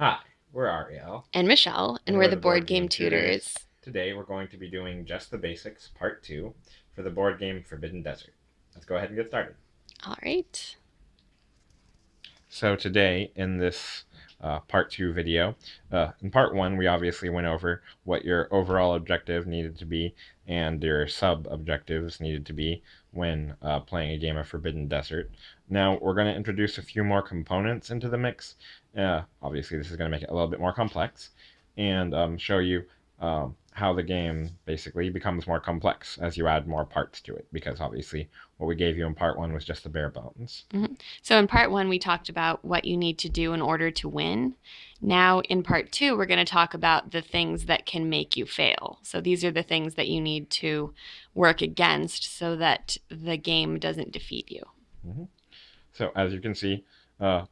Hi, we're Ariel. And Michelle, and we're the Board Game Tutors. Today we're going to be doing Just the Basics, Part 2, for the board game Forbidden Desert. Let's go ahead and get started. All right. So today, in this Part 2 video, in Part 1 we obviously went over what your overall objective needed to be and your sub-objectives needed to be when playing a game of Forbidden Desert. Now we're going to introduce a few more components into the mix. Obviously this is going to make it a little bit more complex and show you how the game basically becomes more complex as you add more parts to it, because obviously what we gave you in Part 1 was just the bare bones. So in Part 1 we talked about what you need to do in order to win. Now in Part 2 we're going to talk about the things that can make you fail. So these are the things that you need to work against so that the game doesn't defeat you. So as you can see,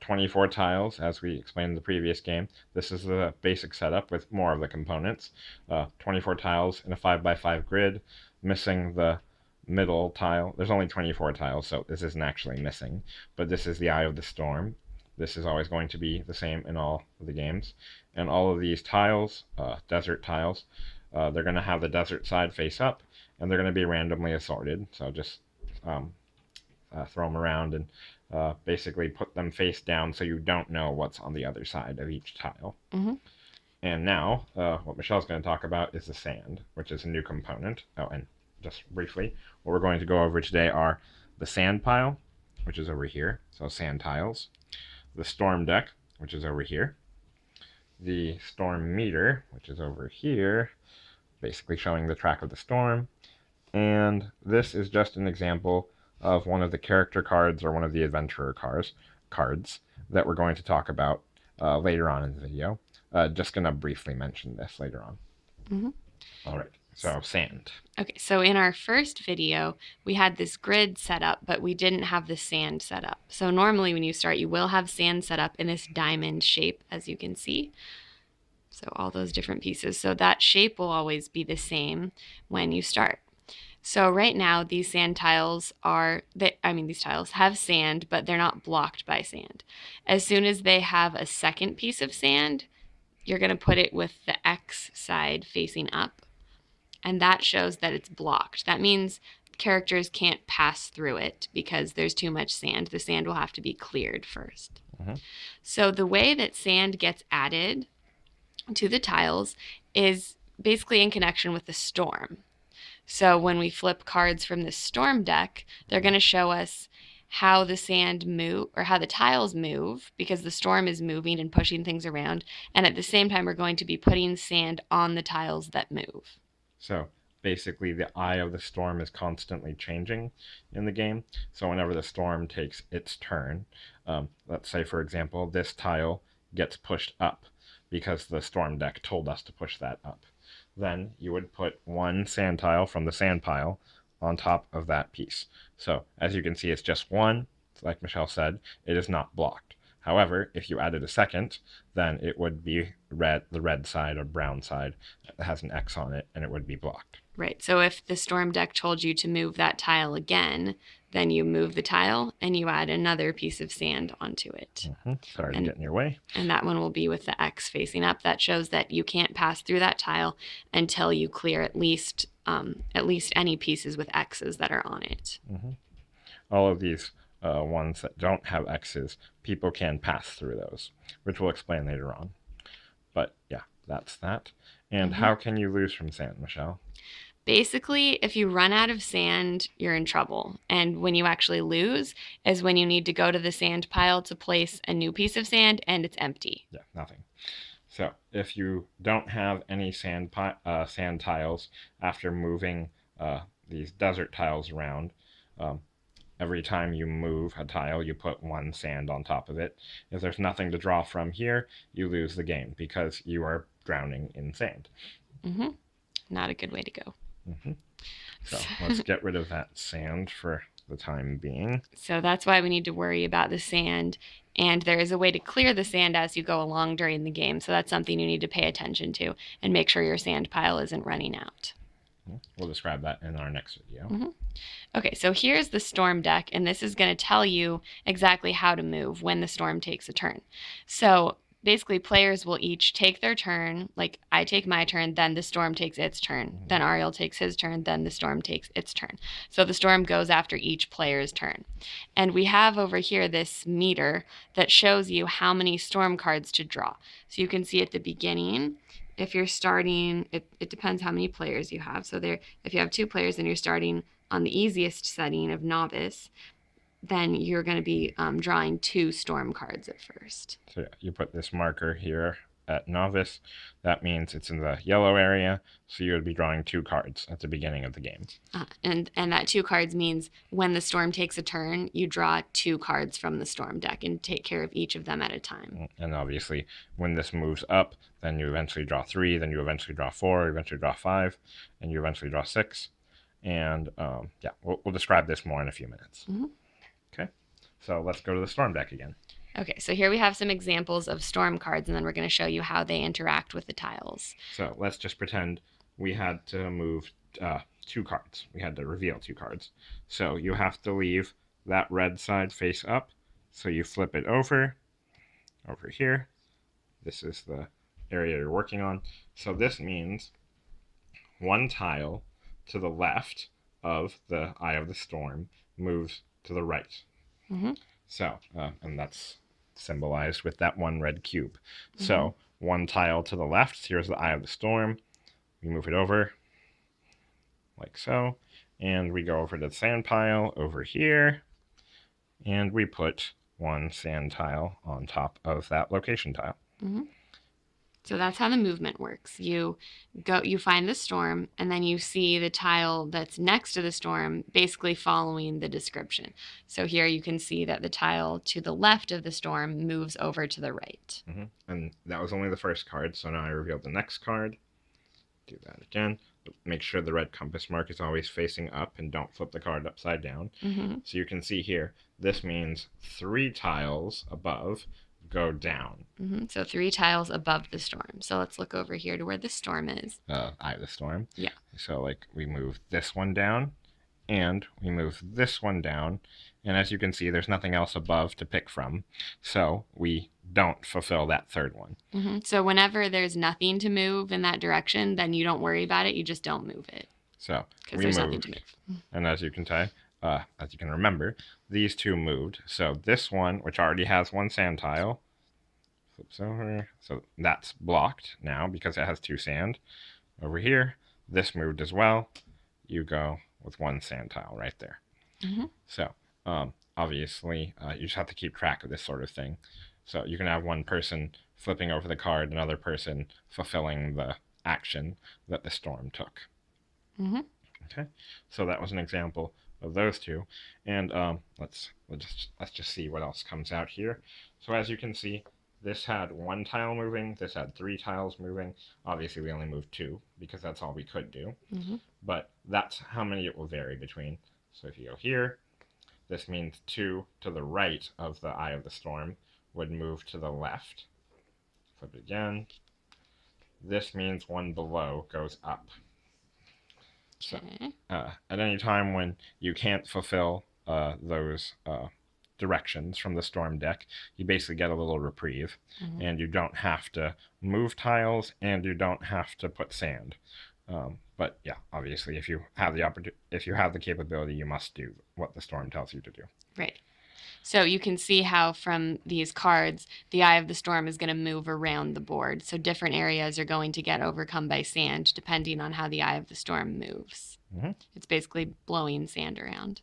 24 tiles, as we explained in the previous game. This is the basic setup with more of the components. 24 tiles in a 5x5 grid, missing the middle tile. There's only 24 tiles, so this isn't actually missing, but this is the Eye of the Storm. This is always going to be the same in all of the games. And all of these tiles, desert tiles, they're going to have the desert side face up, and they're going to be randomly assorted. So just throw them around and basically put them face down so you don't know what's on the other side of each tile. And now, what Michelle's going to talk about is the sand, which is a new component. Oh, and just briefly, what we're going to go over today are the sand pile, which is over here, so sand tiles, the storm deck, which is over here, the storm meter, which is over here, basically showing the track of the storm, and this is just an example of one of the character cards or one of the adventurer cards that we're going to talk about later on in the video. Just going to briefly mention this later on. All right, so sand. Okay, so in our first video, we had this grid set up, but we didn't have the sand set up. So normally when you start, you will have sand set up in this diamond shape, as you can see. So all those different pieces. So that shape will always be the same when you start. So right now, these sand tiles these tiles have sand, but they're not blocked by sand. As soon as they have a second piece of sand, you're going to put it with the X side facing up, and that shows that it's blocked. That means characters can't pass through it because there's too much sand. The sand will have to be cleared first. So the way that sand gets added to the tiles is basically in connection with the storm. So when we flip cards from the storm deck, they're going to show us how the sand move, or how the tiles move, because the storm is moving and pushing things around. And at the same time, we're going to be putting sand on the tiles that move. So basically, the eye of the storm is constantly changing in the game. So whenever the storm takes its turn, let's say, for example, this tile gets pushed up because the storm deck told us to push that up. Then you would put one sand tile from the sand pile on top of that piece. So as you can see, it's just one. Like Michelle said, it is not blocked. However, if you added a second, then it would be the red side or brown side that has an X on it, and it would be blocked. Right. So if the storm deck told you to move that tile again, then you move the tile and you add another piece of sand onto it. Sorry to get in your way. And that one will be with the X facing up. That shows that you can't pass through that tile until you clear at least any pieces with X's that are on it. All of these ones that don't have X's, people can pass through those, which we'll explain later on. But yeah, that's that. And how can you lose from sand, Michelle? Basically, if you run out of sand, you're in trouble. And when you actually lose is when you need to go to the sand pile to place a new piece of sand and it's empty. Yeah, nothing. So if you don't have any sand tiles after moving these desert tiles around, every time you move a tile, you put one sand on top of it. If there's nothing to draw from here, you lose the game because you are drowning in sand. Not a good way to go. So let's get rid of that sand for the time being. So that's why we need to worry about the sand. And there is a way to clear the sand as you go along during the game. So that's something you need to pay attention to and make sure your sand pile isn't running out. We'll describe that in our next video. Okay, so here's the storm deck, and this is going to tell you exactly how to move when the storm takes a turn. So basically players will each take their turn. Like I take my turn, then the storm takes its turn. Then Ariel takes his turn, then the storm takes its turn. So the storm goes after each player's turn. And we have over here this meter that shows you how many storm cards to draw. So you can see at the beginning, if you're starting, it depends how many players you have. So there, if you have 2 players and you're starting on the easiest setting of novice, then you're going to be drawing 2 storm cards at first. So you put this marker here at novice. That means it's in the yellow area, so you would be drawing 2 cards at the beginning of the game. And that 2 cards means when the storm takes a turn, you draw 2 cards from the storm deck and take care of each of them at a time. And obviously, when this moves up, then you eventually draw 3, then you eventually draw 4, you eventually draw 5, and you eventually draw 6. And yeah, we'll describe this more in a few minutes. Okay, so let's go to the storm deck again. Okay, so here we have some examples of storm cards, and then we're going to show you how they interact with the tiles. So let's just pretend we had to move 2 cards. We had to reveal 2 cards. So you have to leave that red side face up. So you flip it over here. This is the area you're working on. So this means 1 tile to the left of the eye of the storm moves to the right. So, and that's symbolized with that 1 red cube. So 1 tile to the left, here's the eye of the storm. We move it over, like so. And we go over to the sand pile over here. And we put 1 sand tile on top of that location tile. So that's how the movement works. You find the storm, and then you see the tile that's next to the storm basically following the description. So here you can see that the tile to the left of the storm moves over to the right. And that was only the first card, so now I reveal the next card. Do that again. Make sure the red compass mark is always facing up and don't flip the card upside down. So you can see here, this means 3 tiles above go down. So 3 tiles above the storm. So let's look over here to where the storm is. Eye of the storm. Yeah. So like we move this one down and we move this one down. And as you can see, there's nothing else above to pick from. So we don't fulfill that 3rd one. So whenever there's nothing to move in that direction, then you don't worry about it. You just don't move it. So because there's nothing to move. And as you can remember, these 2 moved. So this one, which already has 1 sand tile, flips over. So that's blocked now because it has 2 sand. Over here, this moved as well. You go with 1 sand tile right there. So obviously, you just have to keep track of this sort of thing. So you can have one person flipping over the card, another person fulfilling the action that the storm took. Okay, so that was an example of those 2, and let's just see what else comes out here. So as you can see, this had 1 tile moving, this had 3 tiles moving. Obviously we only moved 2 because that's all we could do, but that's how many it will vary between. So if you go here, this means 2 to the right of the eye of the storm would move to the left. Flip it again. This means 1 below goes up. So, at any time when you can't fulfill those directions from the storm deck, you basically get a little reprieve, and you don't have to move tiles, and you don't have to put sand. But yeah, obviously, if you have the capability, you must do what the storm tells you to do. Right. So you can see how from these cards, the eye of the storm is going to move around the board. So different areas are going to get overcome by sand depending on how the eye of the storm moves. It's basically blowing sand around.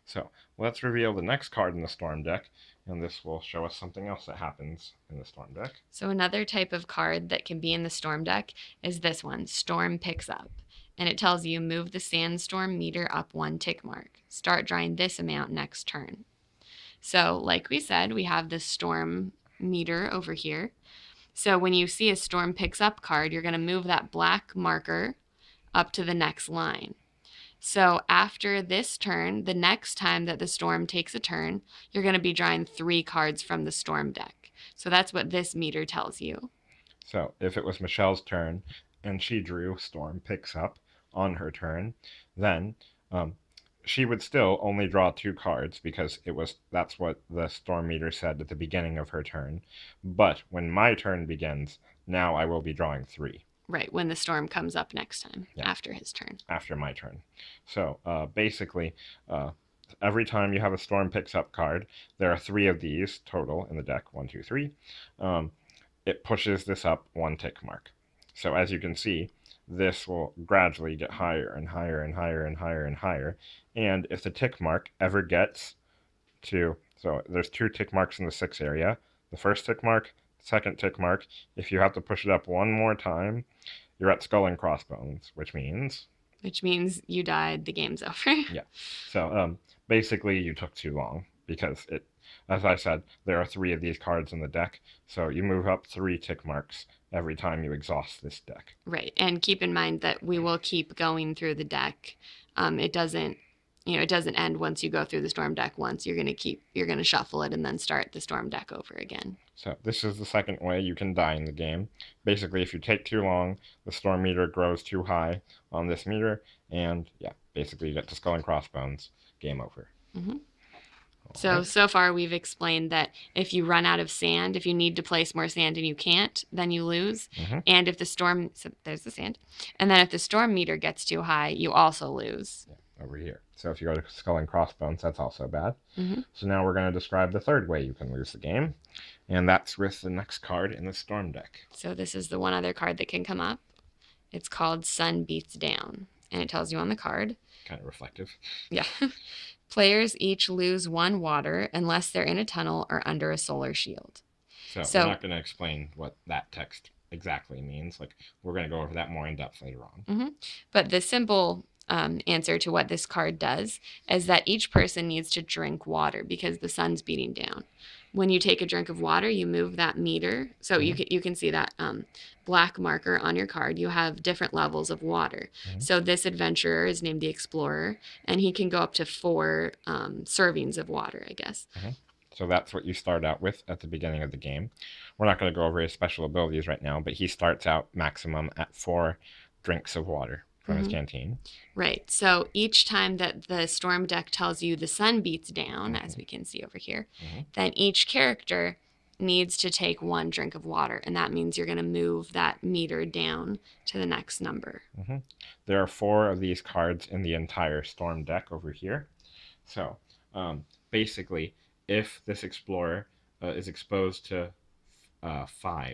So let's reveal the next card in the storm deck, and this will show us something else that happens in the storm deck. So another type of card that can be in the storm deck is this one, Storm Picks Up. And it tells you move the sandstorm meter up 1 tick mark. Start drawing this amount next turn. So like we said, we have this storm meter over here. So when you see a Storm Picks Up card, you're going to move that black marker up to the next line. So after this turn, the next time that the storm takes a turn, you're going to be drawing 3 cards from the storm deck. So that's what this meter tells you. So if it was Michelle's turn and she drew Storm Picks Up on her turn, then she would still only draw 2 cards because that's what the storm meter said at the beginning of her turn. But when my turn begins, now I will be drawing 3. Right, when the storm comes up next time, after his turn. After my turn. So basically, every time you have a storm picks up card, there are 3 of these total in the deck. 1, 2, 3. It pushes this up 1 tick mark. So as you can see, this will gradually get higher and higher and higher and higher and higher. And if the tick mark ever gets to, so there's 2 tick marks in the 6 area. The first tick mark, second tick mark. If you have to push it up 1 more time, you're at skull and crossbones, which means you died, the game's over. Yeah. So basically you took too long because as I said, there are 3 of these cards in the deck, so you move up 3 tick marks every time you exhaust this deck. Right, and keep in mind that we will keep going through the deck. It doesn't end once you go through the storm deck once. You're going to shuffle it and then start the storm deck over again. So this is the second way you can die in the game. Basically, if you take too long, the storm meter grows too high on this meter, and yeah, basically you get to skull and crossbones. Game over. Mm-hmm. So far we've explained that if you run out of sand, if you need to place more sand and you can't, then you lose. Mm-hmm. And if there's the sand. And then if the storm meter gets too high, you also lose. Yeah, over here. So if you go to skull and crossbones, that's also bad. Mm-hmm. So now we're going to describe the third way you can lose the game, and that's with the next card in the storm deck. So this is the one other card that can come up. It's called Sun Beats Down, and it tells you on the card. Kind of reflective. Yeah. Players each lose 1 water unless they're in a tunnel or under a solar shield. So we're not going to explain what that text exactly means. Like, we're going to go over that more in depth later on. Mm-hmm. But the simple answer to what this card does is that each person needs to drink water because the sun's beating down. When you take a drink of water, you move that meter. So you can see that black marker on your card. You have different levels of water. Mm-hmm. So this adventurer is named the Explorer, and he can go up to 4 servings of water, I guess. Mm-hmm. So that's what you start out with at the beginning of the game. We're not going to go over his special abilities right now, but he starts out maximum at 4 drinks of water from his canteen. Right. So each time that the storm deck tells you the sun beats down, as we can see over here, then each character needs to take 1 drink of water, and that means you're going to move that meter down to the next number. There are 4 of these cards in the entire storm deck over here. So basically, if this explorer is exposed to 5,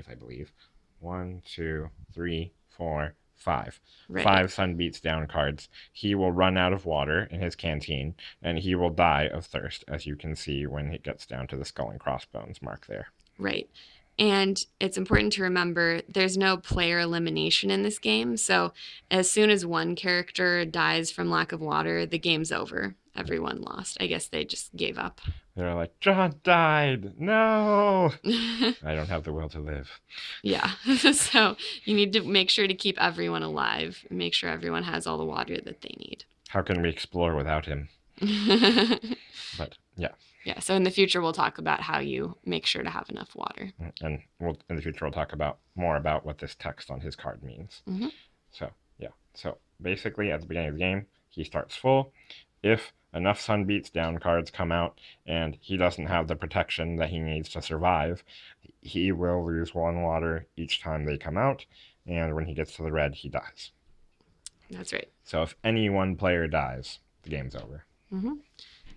I believe, 1, 2, 3, 4, 5. Right. 5 sun beats down cards. He will run out of water in his canteen, and he will die of thirst, as you can see when it gets down to the skull and crossbones mark there. Right. And it's important to remember there's no player elimination in this game. So as soon as one character dies from lack of water, the game's over. Everyone lost. I guess they just gave up. They're like, John died. No. I don't have the will to live. Yeah. So you need to make sure to keep everyone alive. Make sure everyone has all the water that they need. How can we explore without him? But yeah. Yeah. So in the future, we'll talk about how you make sure to have enough water. And in the future, we'll talk more about what this text on his card means. So yeah. So basically, at the beginning of the game, he starts full. If enough sun beats down cards come out and he doesn't have the protection that he needs to survive, he will lose 1 water each time they come out, and when he gets to the red, he dies. That's right. So if any one player dies, the game's over.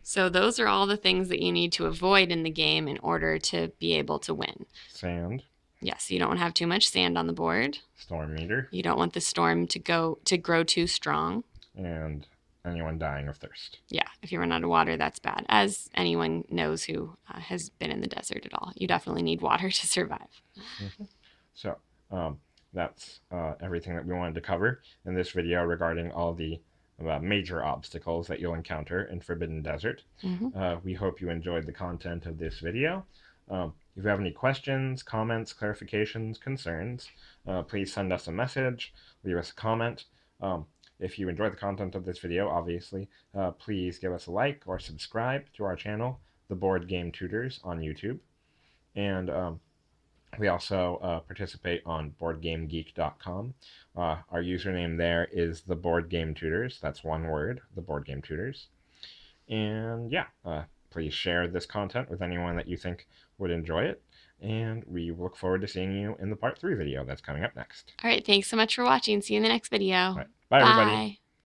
So those are all the things that you need to avoid in the game in order to be able to win. Sand. Yes, you don't want to have too much sand on the board. Storm meter. You don't want the storm to grow too strong. And anyone dying of thirst. Yeah, if you run out of water, that's bad. As anyone knows who has been in the desert at all, you definitely need water to survive. So that's everything that we wanted to cover in this video regarding all the major obstacles that you'll encounter in Forbidden Desert. We hope you enjoyed the content of this video. If you have any questions, comments, clarifications, concerns, please send us a message, leave us a comment. If you enjoyed the content of this video, obviously, please give us a like or subscribe to our channel, The Board Game Tutors, on YouTube. And we also participate on BoardGameGeek.com. Our username there is The Board Game Tutors. That's one word, The Board Game Tutors. And yeah, please share this content with anyone that you think would enjoy it. And we look forward to seeing you in the part 3 video that's coming up next. All right, thanks so much for watching. See you in the next video. All right, bye everybody. Bye.